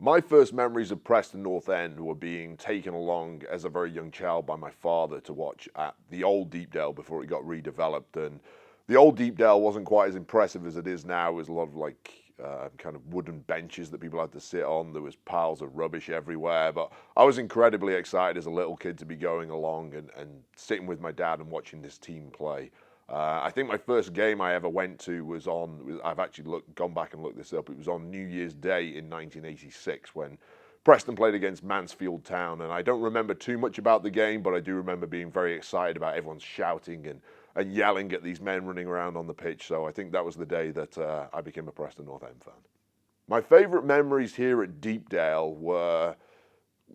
My first memories of Preston North End were being taken along as a very young child by my father to watch at the old Deepdale before it got redeveloped. And the old Deepdale wasn't quite as impressive as it is now. It was a lot of kind of wooden benches that people had to sit on. There was piles of rubbish everywhere. But I was incredibly excited as a little kid to be going along and sitting with my dad and watching this team play. I think my first game I ever went to was I've actually gone back and looked this up, it was on New Year's Day in 1986 when Preston played against Mansfield Town, and I don't remember too much about the game, but I do remember being very excited about everyone shouting and yelling at these men running around on the pitch, so I think that was the day that I became a Preston North End fan. My favourite memories here at Deepdale were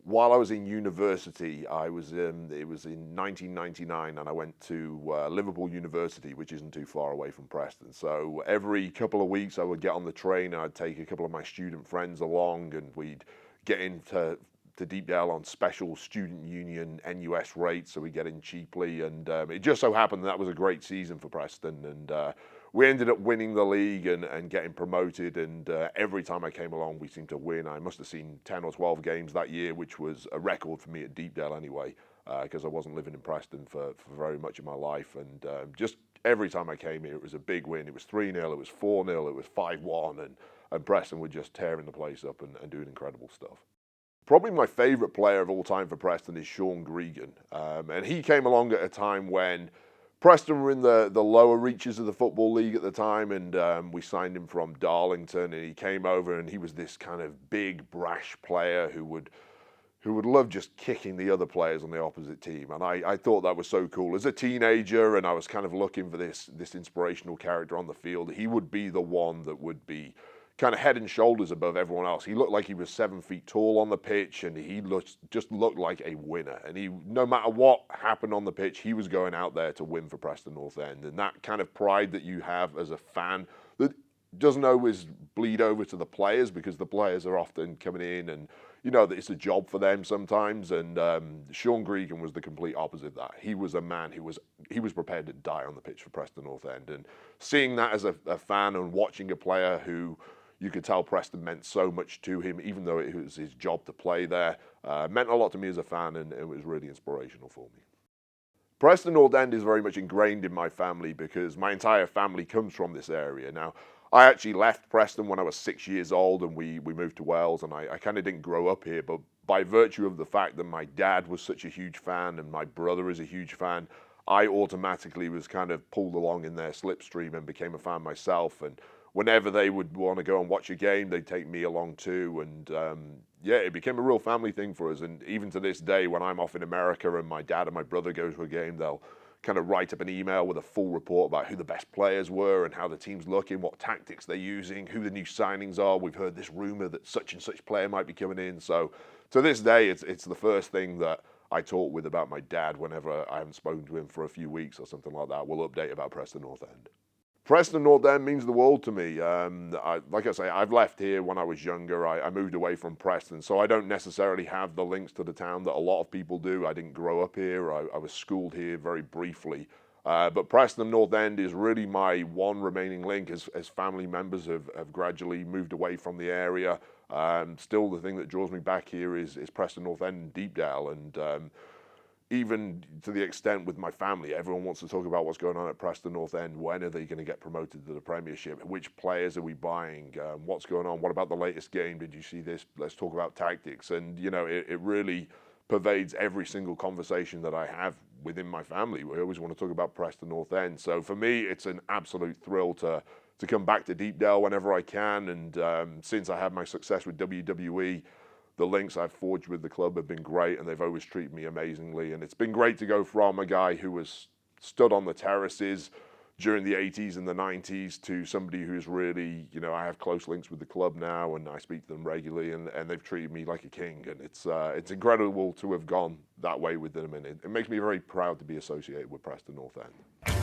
while I was in university. It was in 1999, and I went to Liverpool University, which isn't too far away from Preston. So every couple of weeks I would get on the train and I'd take a couple of my student friends along, and we'd get into Deepdale on special student union NUS rates, so we get in cheaply. And it just so happened that was a great season for Preston, and we ended up winning the league and getting promoted, and every time I came along we seemed to win. I must have seen 10 or 12 games that year, which was a record for me at Deepdale anyway, because I wasn't living in Preston for very much of my life. And just every time I came here it was a big win. It was 3-0, it was 4-0, it was 5-1, and Preston were just tearing the place up and doing incredible stuff. Probably my favourite player of all time for Preston is Sean Gregan, and he came along at a time when Preston were in the lower reaches of the Football League at the time, and we signed him from Darlington, and he came over and he was this kind of big, brash player who would love just kicking the other players on the opposite team. And I thought that was so cool. As a teenager, and I was kind of looking for this inspirational character on the field, he would be the one that would be kind of head and shoulders above everyone else. He looked like he was 7 feet tall on the pitch, and he just looked like a winner. And no matter what happened on the pitch, he was going out there to win for Preston North End. And that kind of pride that you have as a fan that doesn't always bleed over to the players, because the players are often coming in and that it's a job for them sometimes. And Sean Gregan was the complete opposite of that. He was a man who was prepared to die on the pitch for Preston North End. And seeing that as a fan and watching a player who you could tell Preston meant so much to him, even though it was his job to play there, meant a lot to me as a fan, and it was really inspirational for me. Preston North End is very much ingrained in my family because my entire family comes from this area. Now, I actually left Preston when I was 6 years old, and we moved to Wales, and I kind of didn't grow up here, but by virtue of the fact that my dad was such a huge fan and my brother is a huge fan, I automatically was kind of pulled along in their slipstream and became a fan myself. And whenever they would want to go and watch a game, they'd take me along too. And it became a real family thing for us. And even to this day, when I'm off in America and my dad and my brother go to a game, they'll kind of write up an email with a full report about who the best players were and how the team's looking, what tactics they're using, who the new signings are. We've heard this rumor that such and such player might be coming in. So to this day, it's the first thing that I talk with about my dad whenever I haven't spoken to him for a few weeks or something like that. We'll update about Preston North End. Preston North End means the world to me. Like I say, I've left here when I was younger. I moved away from Preston, so I don't necessarily have the links to the town that a lot of people do. I didn't grow up here. I was schooled here very briefly. But Preston North End is really my one remaining link, as family members have gradually moved away from the area. Still, the thing that draws me back here is Preston North End and Deepdale. And even to the extent with my family, everyone wants to talk about what's going on at Preston North End. When are they going to get promoted to the Premiership? Which players are we buying? What's going on? What about the latest game? Did you see this? Let's talk about tactics. And, it really pervades every single conversation that I have within my family. We always want to talk about Preston North End. So for me, it's an absolute thrill to come back to Deepdale whenever I can. And since I had my success with WWE, the links I've forged with the club have been great, and they've always treated me amazingly. And it's been great to go from a guy who was stood on the terraces during the 80s and the 90s to somebody who's really, I have close links with the club now, and I speak to them regularly, and they've treated me like a king. And it's incredible to have gone that way with them, and it makes me very proud to be associated with Preston North End.